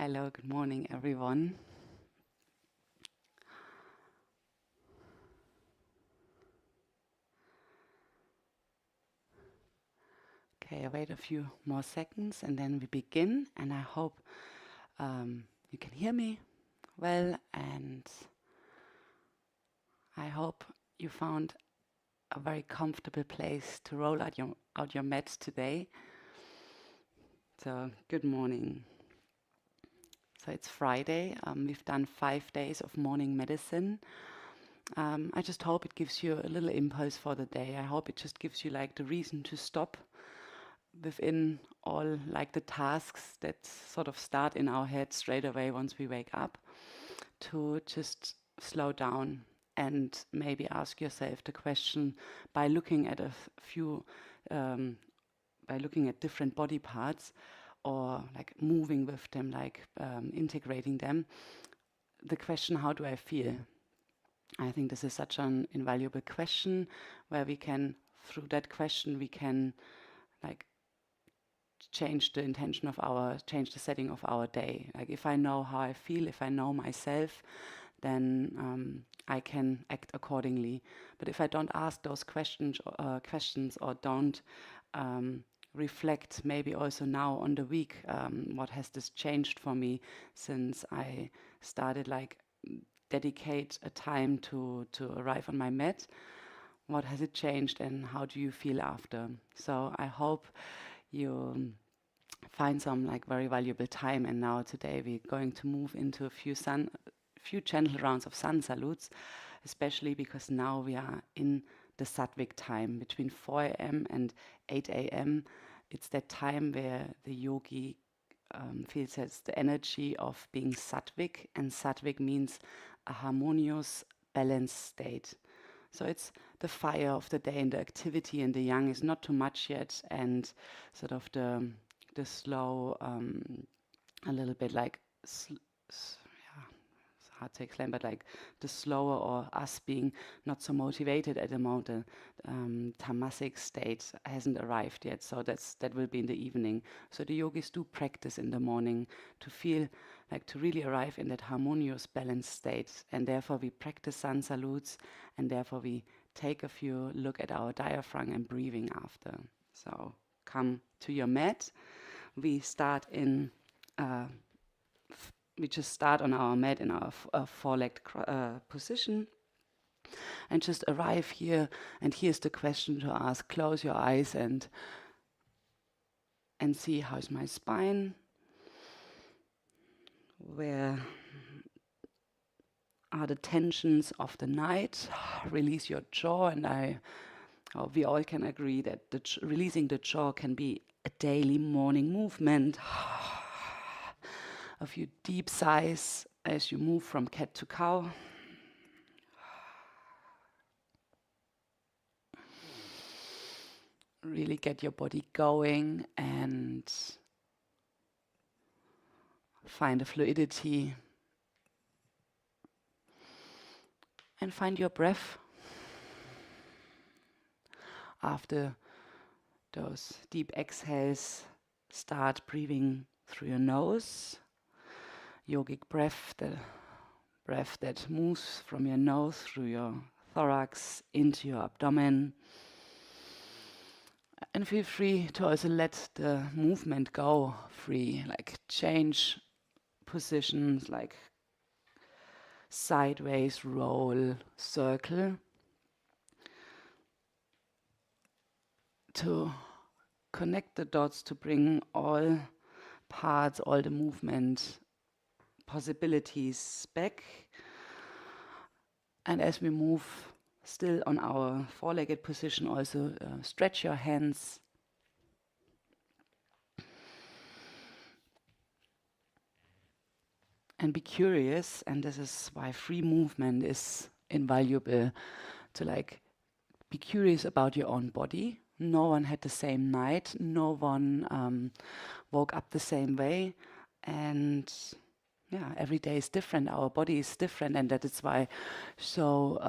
Hello, good morning, everyone. Okay, I wait a few more seconds and then we begin. And I hope you can hear me well, and I hope you found a very comfortable place to roll out your mat today. So, good morning. So it's Friday. We've done 5 days of morning medicine. I just hope it gives you a little impulse for the day. I hope it just gives you like the reason to stop within all like the tasks that sort of start in our head straight away once we wake up, to just slow down and maybe ask yourself the question by looking at few by looking at different body parts, or like moving with them, like integrating them, the question, how do I feel? I think this is such an invaluable question, where we can, through that question, we can like change the setting of our day. Like if I know how I feel, if I know myself, then I can act accordingly. But if I don't ask those questions or don't reflect maybe also now on the week, what has this changed for me since I started like dedicate a time to arrive on my mat, what has it changed and how do you feel after? So I hope you find some like very valuable time. And now today we're going to move into a few gentle rounds of sun salutes, especially because now we are in the Sattvic time between 4 a.m. and 8 a.m. It's that time where the yogi feels it's the energy of being Sattvic, and Sattvic means a harmonious, balanced state. So it's the fire of the day, and the activity in the yang is not too much yet, and sort of the slow, a little bit like, yeah, it's hard to explain, but like the slower, or us being not so motivated at the moment, tamasic state hasn't arrived yet. So that will be in the evening. So the yogis do practice in the morning to feel like to really arrive in that harmonious, balanced state, and therefore we practice sun salutes, and therefore we take a few look at our diaphragm and breathing after. So come to your mat. We start in, we just start on our mat in our four-legged position, and just arrive here. And here's the question to ask: close your eyes and see how's my spine. Where are the tensions of the night? Release your jaw, and we all can agree that releasing the jaw can be a daily morning movement. A few deep sighs as you move from cat to cow. Really get your body going and find a fluidity. And find your breath. After those deep exhales, start breathing through your nose. Yogic breath, the breath that moves from your nose through your thorax into your abdomen. And feel free to also let the movement go free, like change positions, like sideways, roll, circle, to connect the dots, to bring all parts, all the movement possibilities back. And as we move still on our four-legged position, also stretch your hands. And be curious, and this is why free movement is invaluable, to like be curious about your own body. No one had the same night, no one woke up the same way, and yeah, every day is different, our body is different, and that is why so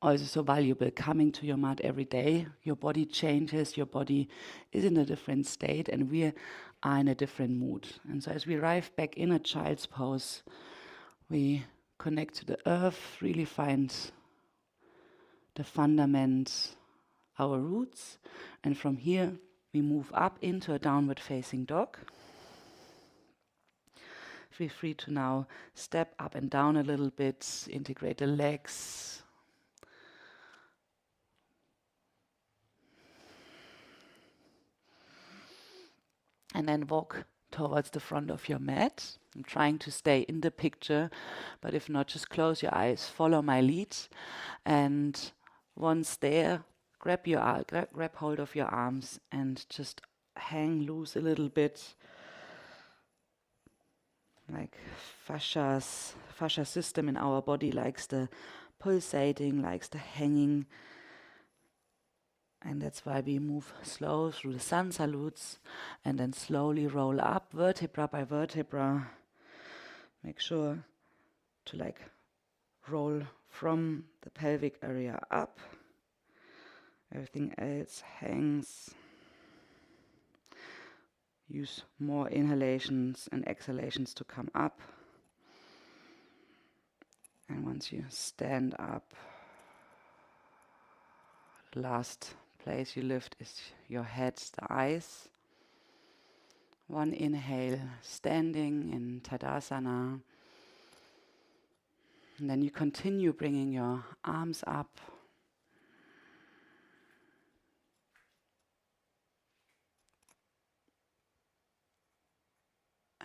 also so valuable. Coming to your mat every day, your body changes, your body is in a different state, and we are in a different mood. And so as we arrive back in a child's pose, we connect to the earth, really find the fundament, our roots, and from here we move up into a downward facing dog. Feel free to now step up and down a little bit, integrate the legs. And then walk towards the front of your mat. I'm trying to stay in the picture, but if not, just close your eyes, follow my lead. And once there, grab hold of your arms and just hang loose a little bit. Like fascia system in our body likes the pulsating, likes the hanging. And that's why we move slow through the sun salutes and then slowly roll up vertebra by vertebra. Make sure to like roll from the pelvic area up. Everything else hangs. Use more inhalations and exhalations to come up. And once you stand up, the last place you lift is your head, the eyes. One inhale, standing in Tadasana. And then you continue bringing your arms up.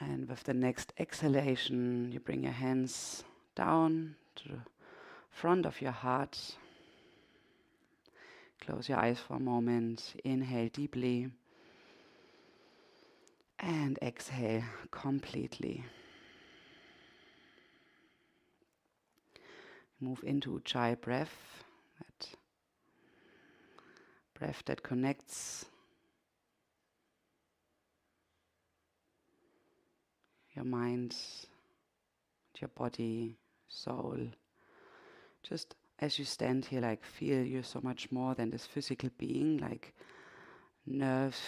And with the next exhalation, you bring your hands down to the front of your heart. Close your eyes for a moment. Inhale deeply. And exhale completely. Move into Ujjayi breath. That breath that connects your mind, your body, soul. Just as you stand here, like feel you're so much more than this physical being, like nerves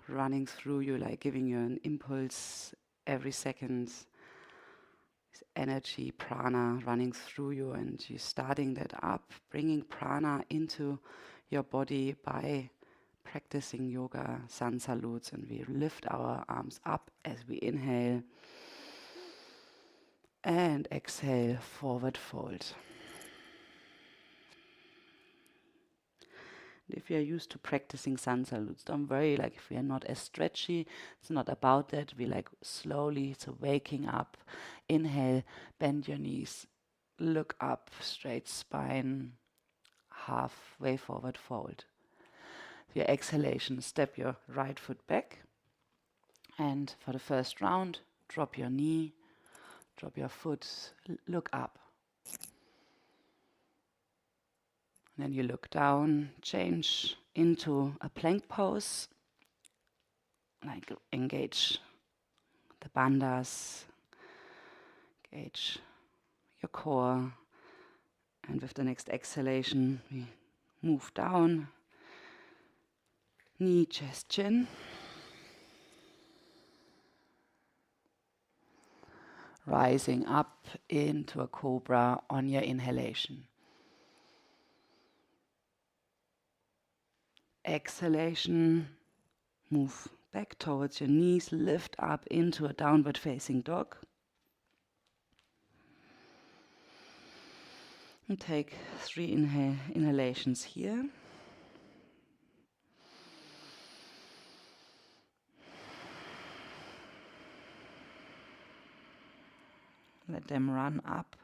running through you, like giving you an impulse every second. This energy, prana running through you, and you're starting that up, bringing prana into your body by practicing yoga, sun salutes, and we lift our arms up as we inhale and exhale, forward fold. If you are used to practicing sun salutes, don't worry, like if we are not as stretchy, it's not about that. We like slowly, so waking up, inhale, bend your knees, look up, straight spine, halfway forward fold. Your exhalation, step your right foot back. And for the first round, drop your knee, drop your foot, look up. And then you look down, change into a plank pose, like engage the bandhas, engage your core. And with the next exhalation, we move down, knee, chest, chin. Rising up into a cobra on your inhalation. Exhalation, move back towards your knees, lift up into a downward facing dog. And take 3 inhalations here. Let them run up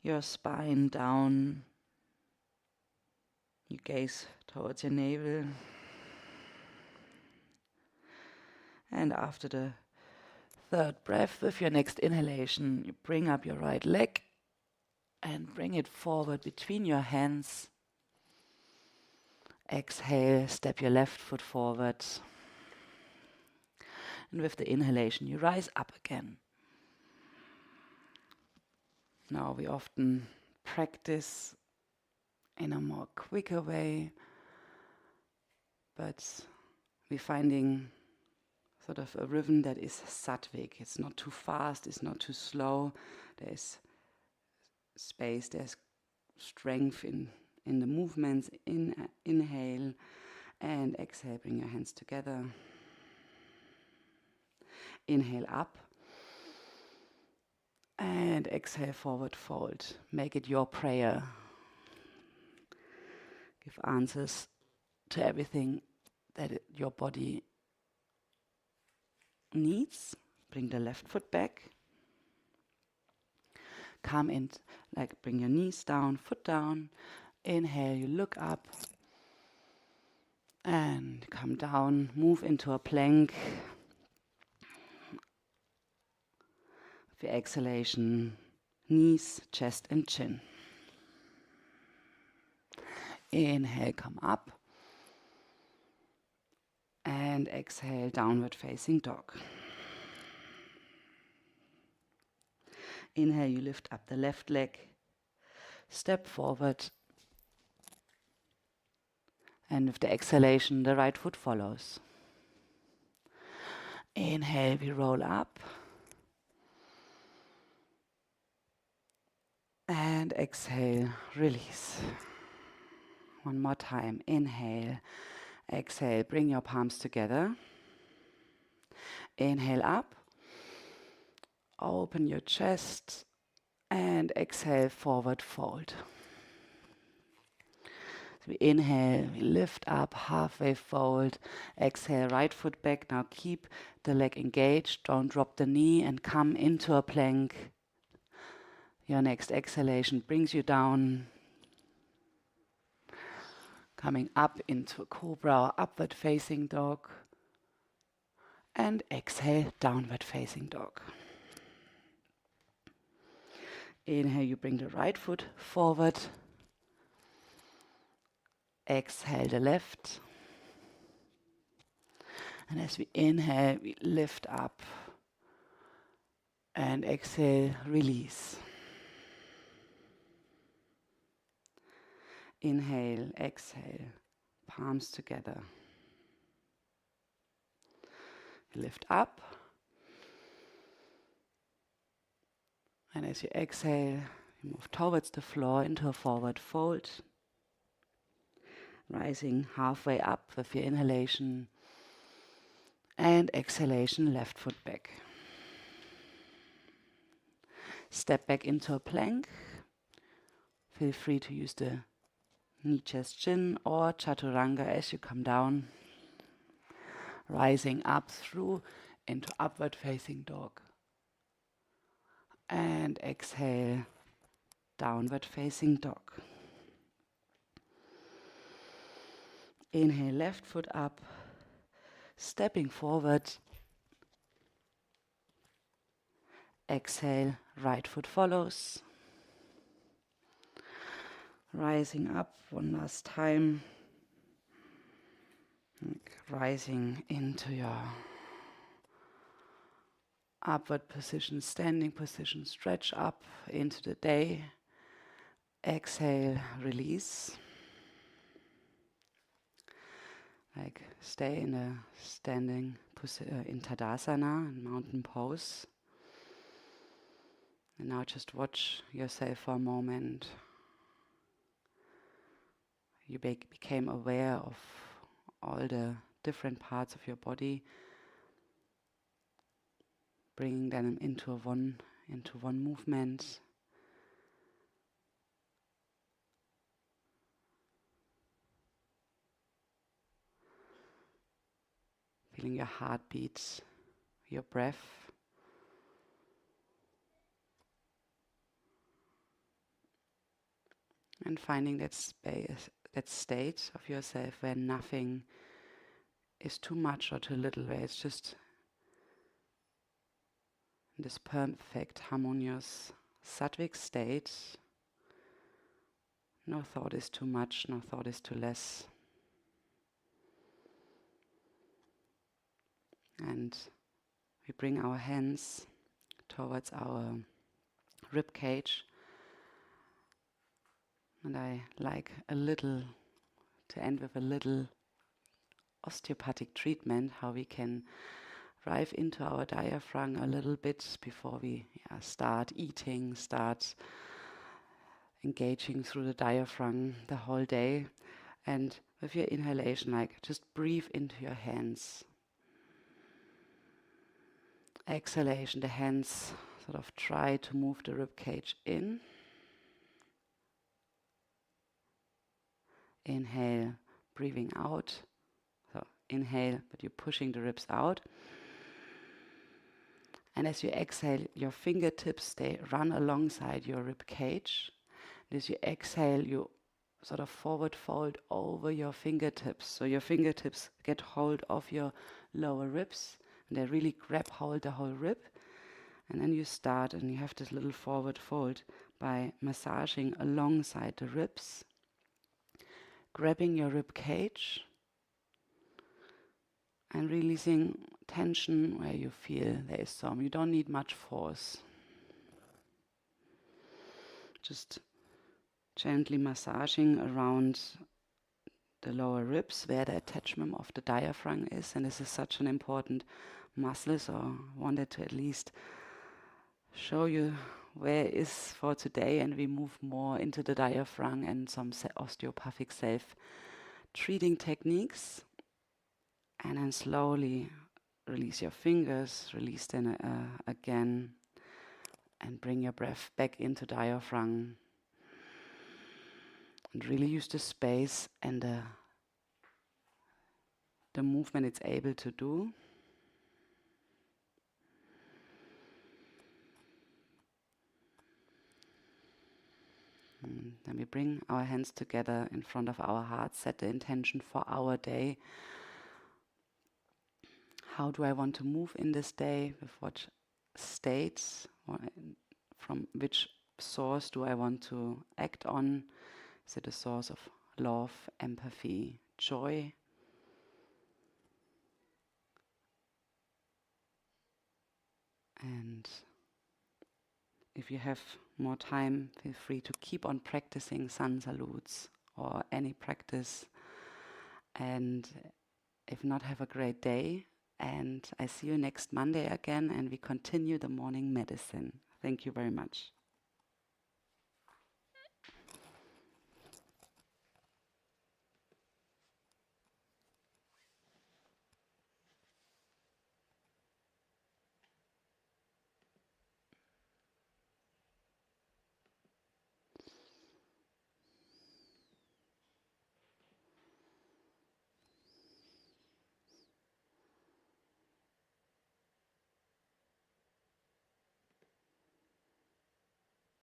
your spine, down. You gaze towards your navel. And after the third breath, with your next inhalation, you bring up your right leg and bring it forward between your hands. Exhale, step your left foot forward. And with the inhalation, you rise up again. Now we often practice in a more quicker way, but we're finding sort of a rhythm that is sattvic. It's not too fast, it's not too slow. There's space, there's strength in the movements. Inhale and exhale, bring your hands together. Inhale up and exhale, forward fold. Make it your prayer. Give answers to everything that your body needs. Bring the left foot back. Come in, like bring your knees down, foot down. Inhale, you look up and come down. Move into a plank. With your exhalation, knees, chest and chin. Inhale, come up. And exhale, downward facing dog. Inhale, you lift up the left leg. Step forward. And with the exhalation, the right foot follows. Inhale, we roll up. And exhale, release. One more time. Inhale, exhale, bring your palms together. Inhale up. Open your chest. And exhale, forward fold. So we inhale, we lift up, halfway fold. Exhale, right foot back. Now keep the leg engaged. Don't drop the knee and come into a plank. Your next exhalation brings you down. Coming up into a cobra, upward facing dog. And exhale, downward facing dog. Inhale, you bring the right foot forward. Exhale the left. And as we inhale, we lift up. And exhale, release. Inhale, exhale, palms together. Lift up. And as you exhale, you move towards the floor into a forward fold. Rising halfway up with your inhalation. And exhalation, left foot back. Step back into a plank. Feel free to use the knee, chest, chin or chaturanga as you come down. Rising up through into upward facing dog. And exhale, downward facing dog. Inhale, left foot up, stepping forward. Exhale, right foot follows. Rising up one last time. Rising into your upward position, standing position. Stretch up into the day. Exhale, release. Like stay in a standing in Tadasana, in mountain pose. And now just watch yourself for a moment. You became aware of all the different parts of your body, bringing them into one movement. Feeling your heartbeat, your breath. And finding that space, that state of yourself where nothing is too much or too little, where it's just this perfect, harmonious, sattvic state. No thought is too much, no thought is too less. And we bring our hands towards our rib cage. And I like to end with a little osteopathic treatment, how we can drive into our diaphragm a little bit before we start eating, start engaging through the diaphragm the whole day. And with your inhalation, like just breathe into your hands. Exhalation, the hands sort of try to move the rib cage in. Inhale, breathing out. So inhale, but you're pushing the ribs out. And as you exhale, your fingertips, they run alongside your rib cage. And as you exhale, you sort of forward fold over your fingertips. So your fingertips get hold of your lower ribs, and they really grab hold the whole rib. And then you start, and you have this little forward fold by massaging alongside the ribs, grabbing your rib cage, and releasing tension where you feel there is some. You don't need much force. Just gently massaging around the lower ribs where the attachment of the diaphragm is. And this is such an important muscle, so I wanted to at least show you where it is for today, and we move more into the diaphragm and some osteopathic self-treating techniques. And then slowly release your fingers, release them again, and bring your breath back into diaphragm. And really use the space and the movement it's able to do. And then we bring our hands together in front of our heart, set the intention for our day. How do I want to move in this day? With what states? From which source do I want to act on? Is it a source of love, empathy, joy? And if you have more time, feel free to keep on practicing sun salutes or any practice. And if not, have a great day. And I see you next Monday again, and we continue the morning medicine. Thank you very much.